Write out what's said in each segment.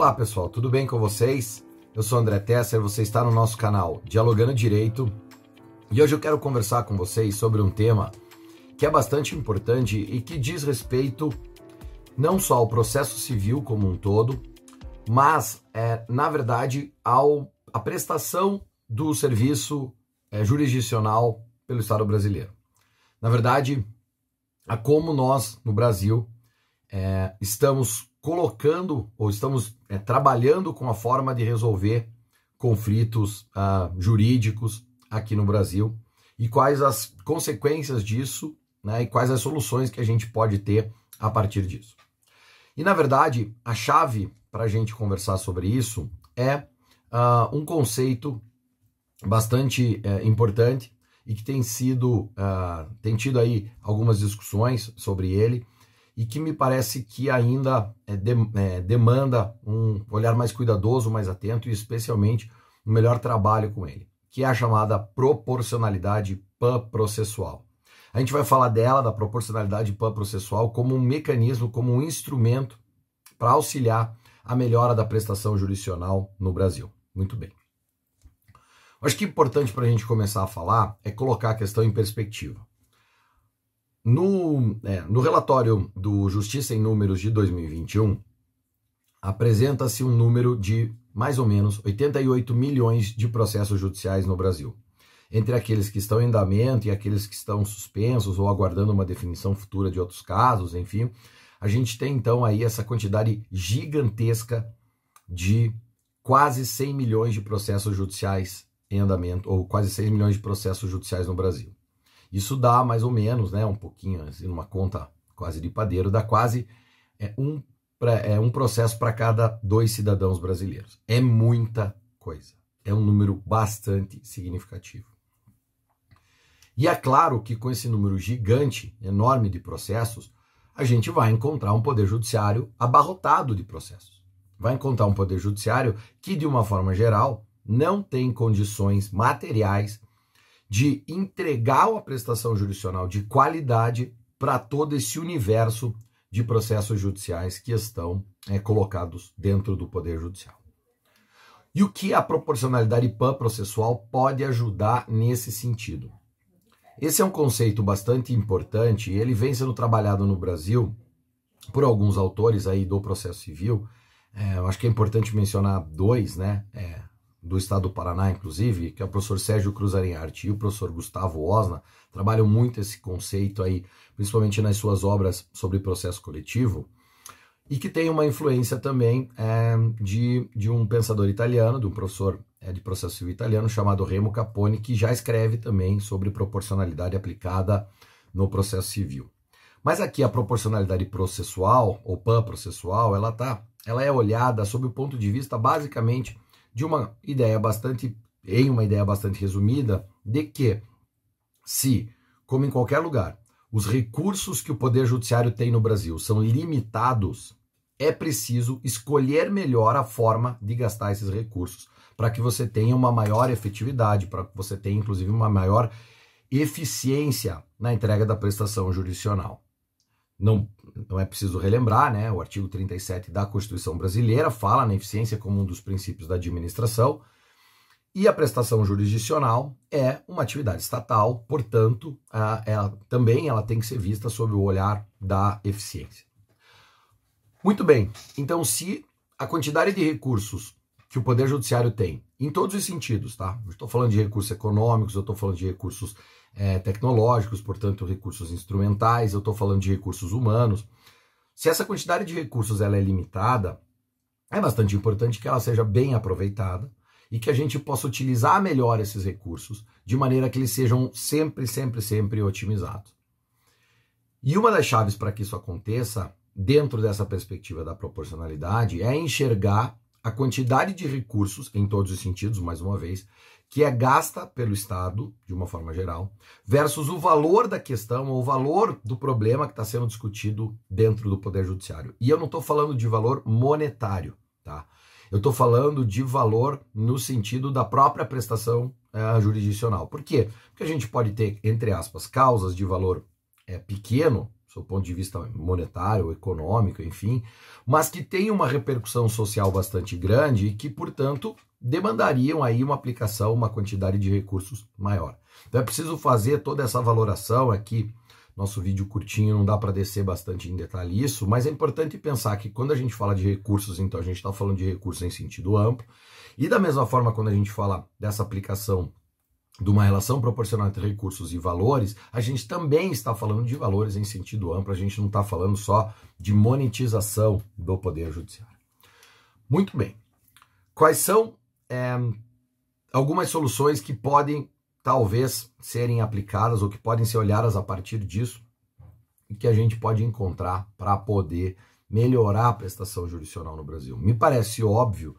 Olá pessoal, tudo bem com vocês? Eu sou André Tesser, você está no nosso canal Dialogando Direito e hoje eu quero conversar com vocês sobre um tema que é bastante importante e que diz respeito não só ao processo civil como um todo, mas na verdade à prestação do serviço jurisdicional pelo Estado brasileiro. Na verdade, a como nós no Brasil estamos colocando ou estamos trabalhando com a forma de resolver conflitos jurídicos aqui no Brasil e quais as consequências disso, né, e quais as soluções que a gente pode ter a partir disso. E na verdade, a chave para a gente conversar sobre isso é um conceito bastante importante e que tem tido aí algumas discussões sobre ele, e que me parece que ainda demanda um olhar mais cuidadoso, mais atento e especialmente um melhor trabalho com ele, que é a chamada proporcionalidade pan-processual. A gente vai falar dela, da proporcionalidade pan-processual, como um mecanismo, como um instrumento para auxiliar a melhora da prestação jurisdicional no Brasil. Muito bem. Acho que é importante para a gente começar a falar é colocar a questão em perspectiva. No relatório do Justiça em Números de 2021, apresenta-se um número de mais ou menos 88 milhões de processos judiciais no Brasil, entre aqueles que estão em andamento e aqueles que estão suspensos ou aguardando uma definição futura de outros casos, enfim. A gente tem então aí essa quantidade gigantesca de quase 100 milhões de processos judiciais em andamento, ou quase 6 milhões de processos judiciais no Brasil. Isso dá mais ou menos, né, um pouquinho, assim, numa conta quase de padeiro, dá quase um processo para cada 2 cidadãos brasileiros. É muita coisa, é um número bastante significativo. E é claro que com esse número gigante, enorme de processos, a gente vai encontrar um poder judiciário abarrotado de processos. Vai encontrar um poder judiciário que, de uma forma geral, não tem condições materiais de entregar uma prestação jurisdicional de qualidade para todo esse universo de processos judiciais que estão colocados dentro do Poder Judicial. E o que a proporcionalidade pan-processual pode ajudar nesse sentido? Esse é um conceito bastante importante e ele vem sendo trabalhado no Brasil por alguns autores aí do processo civil. Eu acho que é importante mencionar 2, né? Do estado do Paraná, inclusive, que é o professor Sérgio Cruz Arenharte e o professor Gustavo Osna, trabalham muito esse conceito aí, principalmente nas suas obras sobre processo coletivo, e que tem uma influência também de um pensador italiano, de um professor de processo civil italiano, chamado Remo Capone, que já escreve também sobre proporcionalidade aplicada no processo civil. Mas aqui a proporcionalidade processual, ou pan-processual, ela é olhada sob o ponto de vista, basicamente, de uma ideia bastante resumida, de que se, como em qualquer lugar, os recursos que o Poder Judiciário tem no Brasil são limitados, é preciso escolher melhor a forma de gastar esses recursos, para que você tenha uma maior efetividade, para que você tenha, inclusive, uma maior eficiência na entrega da prestação jurisdicional. Não é preciso relembrar, né? O artigo 37 da Constituição Brasileira fala na eficiência como um dos princípios da administração, e a prestação jurisdicional é uma atividade estatal, portanto, ela tem que ser vista sob o olhar da eficiência. Muito bem, então se a quantidade de recursos que o Poder Judiciário tem, em todos os sentidos, tá? Eu estou falando de recursos econômicos, eu estou falando de recursos tecnológicos, portanto, recursos instrumentais, eu estou falando de recursos humanos. Se essa quantidade de recursos ela é limitada, é bastante importante que ela seja bem aproveitada e que a gente possa utilizar melhor esses recursos de maneira que eles sejam sempre otimizados. E uma das chaves para que isso aconteça, dentro dessa perspectiva da proporcionalidade, é enxergar a quantidade de recursos, em todos os sentidos, mais uma vez, que é gasta pelo Estado, de uma forma geral, versus o valor da questão, ou o valor do problema que está sendo discutido dentro do Poder Judiciário. E eu não estou falando de valor monetário, tá? Eu estou falando de valor no sentido da própria prestação jurisdicional. Por quê? Porque a gente pode ter, entre aspas, causas de valor pequeno, do ponto de vista monetário, econômico, enfim, mas que tem uma repercussão social bastante grande e que, portanto, demandariam aí uma aplicação, uma quantidade de recursos maior. Então é preciso fazer toda essa valoração aqui. Nosso vídeo curtinho não dá para descer bastante em detalhe isso, mas é importante pensar que quando a gente fala de recursos, então a gente está falando de recursos em sentido amplo, e da mesma forma quando a gente fala dessa aplicação de uma relação proporcional entre recursos e valores, a gente também está falando de valores em sentido amplo, a gente não está falando só de monetização do Poder Judiciário. Muito bem. Quais são algumas soluções que podem, talvez, serem aplicadas ou que podem ser olhadas a partir disso e que a gente pode encontrar para poder melhorar a prestação jurisdicional no Brasil? Me parece óbvio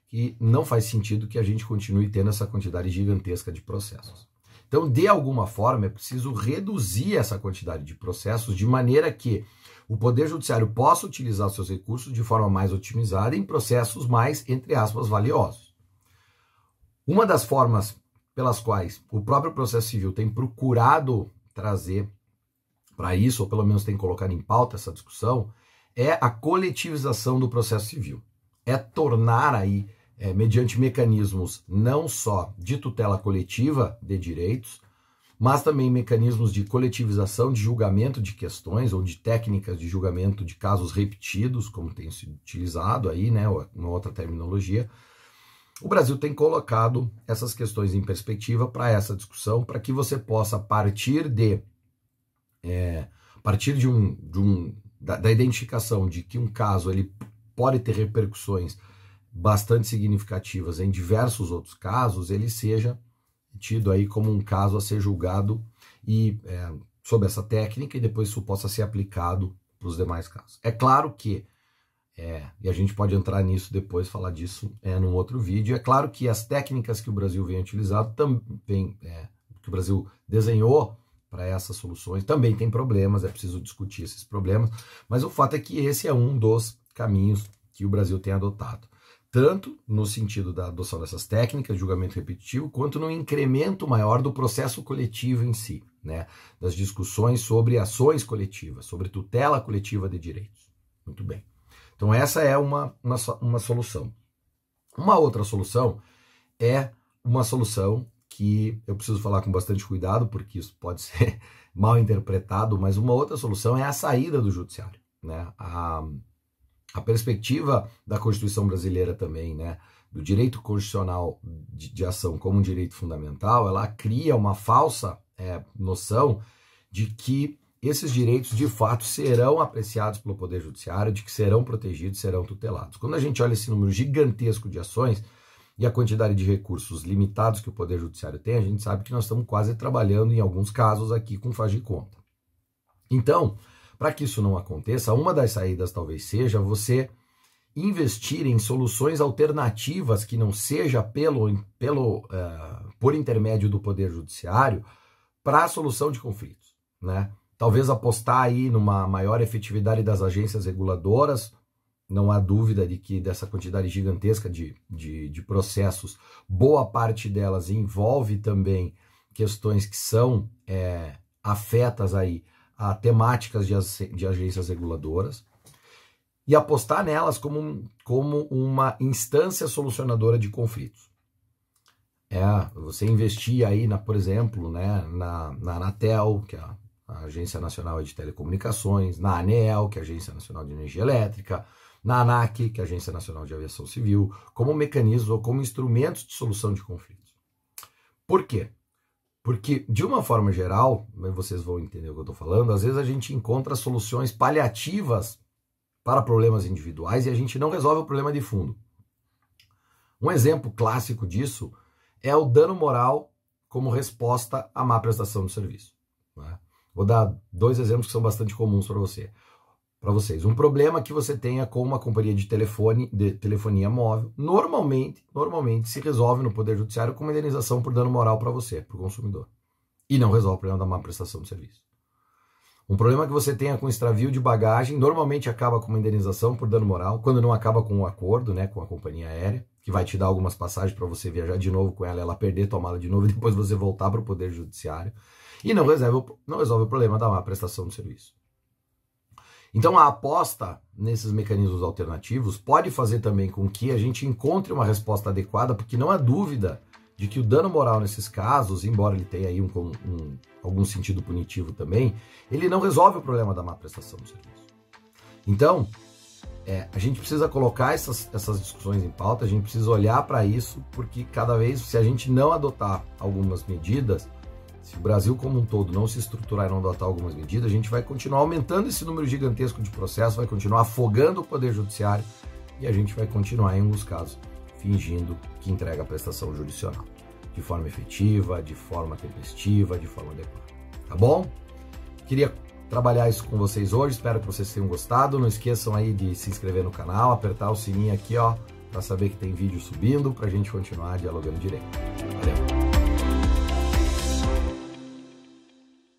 que não faz sentido que a gente continue tendo essa quantidade gigantesca de processos. Então, de alguma forma, é preciso reduzir essa quantidade de processos de maneira que o Poder Judiciário possa utilizar seus recursos de forma mais otimizada em processos mais, entre aspas, valiosos. Uma das formas pelas quais o próprio processo civil tem procurado trazer para isso, ou pelo menos tem colocado em pauta essa discussão, é a coletivização do processo civil. É tornar aí, mediante mecanismos não só de tutela coletiva de direitos, mas também mecanismos de coletivização de julgamento de questões ou de técnicas de julgamento de casos repetidos, como tem sido utilizado aí, né, uma outra terminologia. O Brasil tem colocado essas questões em perspectiva para essa discussão, para que você possa, a partir da identificação de que um caso ele pode ter repercussões bastante significativas em diversos outros casos, ele seja tido aí como um caso a ser julgado e sob essa técnica, e depois isso possa ser aplicado para os demais casos. É claro que e a gente pode entrar nisso depois, falar disso num outro vídeo. É claro que as técnicas que o Brasil vem utilizando, também, que o Brasil desenhou para essas soluções, também tem problemas, é preciso discutir esses problemas, mas o fato é que esse é um dos caminhos que o Brasil tem adotado, tanto no sentido da adoção dessas técnicas de julgamento repetitivo, quanto no incremento maior do processo coletivo em si, né? Das discussões sobre ações coletivas, sobre tutela coletiva de direitos. Muito bem. Então essa é uma solução. Uma outra solução é uma solução que eu preciso falar com bastante cuidado, porque isso pode ser mal interpretado, mas uma outra solução é a saída do judiciário, né? A perspectiva da Constituição brasileira também, né, do direito constitucional de ação como um direito fundamental, ela cria uma falsa noção de que esses direitos, de fato, serão apreciados pelo Poder Judiciário, de que serão protegidos, serão tutelados. Quando a gente olha esse número gigantesco de ações e a quantidade de recursos limitados que o Poder Judiciário tem, a gente sabe que nós estamos quase trabalhando, em alguns casos, aqui com faz de conta. Então, para que isso não aconteça, uma das saídas talvez seja você investir em soluções alternativas que não seja por intermédio do Poder Judiciário para a solução de conflitos, né? Talvez apostar aí numa maior efetividade das agências reguladoras. Não há dúvida de que dessa quantidade gigantesca de processos, boa parte delas envolve também questões que são afetas aí a temáticas de agências reguladoras, e apostar nelas como uma instância solucionadora de conflitos. Você investir aí, por exemplo, né, na Anatel, que é a Agência Nacional de Telecomunicações, na ANEEL, que é a Agência Nacional de Energia Elétrica, na ANAC, que é a Agência Nacional de Aviação Civil, como mecanismos ou como instrumentos de solução de conflitos. Por quê? Porque, de uma forma geral, vocês vão entender o que eu estou falando, às vezes a gente encontra soluções paliativas para problemas individuais e a gente não resolve o problema de fundo. Um exemplo clássico disso é o dano moral como resposta à má prestação do serviço, né? Vou dar dois exemplos que são bastante comuns para vocês. Um problema que você tenha com uma companhia de telefonia móvel, normalmente se resolve no Poder Judiciário com uma indenização por dano moral para você, para o consumidor. E não resolve o problema da má prestação do serviço. Um problema que você tenha com extravio de bagagem, normalmente acaba com uma indenização por dano moral, quando não acaba com um acordo, né, com a companhia aérea, que vai te dar algumas passagens para você viajar de novo com ela perder tua mala de novo e depois você voltar para o Poder Judiciário. E não resolve o problema da má prestação do serviço. Então a aposta nesses mecanismos alternativos pode fazer também com que a gente encontre uma resposta adequada, porque não há dúvida de que o dano moral nesses casos, embora ele tenha aí algum sentido punitivo também, ele não resolve o problema da má prestação do serviço. Então, a gente precisa colocar essas discussões em pauta, a gente precisa olhar para isso, porque cada vez, se a gente não adotar algumas medidas, se o Brasil como um todo não se estruturar e não adotar algumas medidas, a gente vai continuar aumentando esse número gigantesco de processos, vai continuar afogando o Poder Judiciário e a gente vai continuar, em alguns casos, fingindo que entrega a prestação jurisdicional de forma efetiva, de forma tempestiva, de forma adequada. Tá bom? Queria trabalhar isso com vocês hoje, espero que vocês tenham gostado. Não esqueçam aí de se inscrever no canal, apertar o sininho aqui, ó, para saber que tem vídeo subindo, para a gente continuar dialogando direito. Valeu!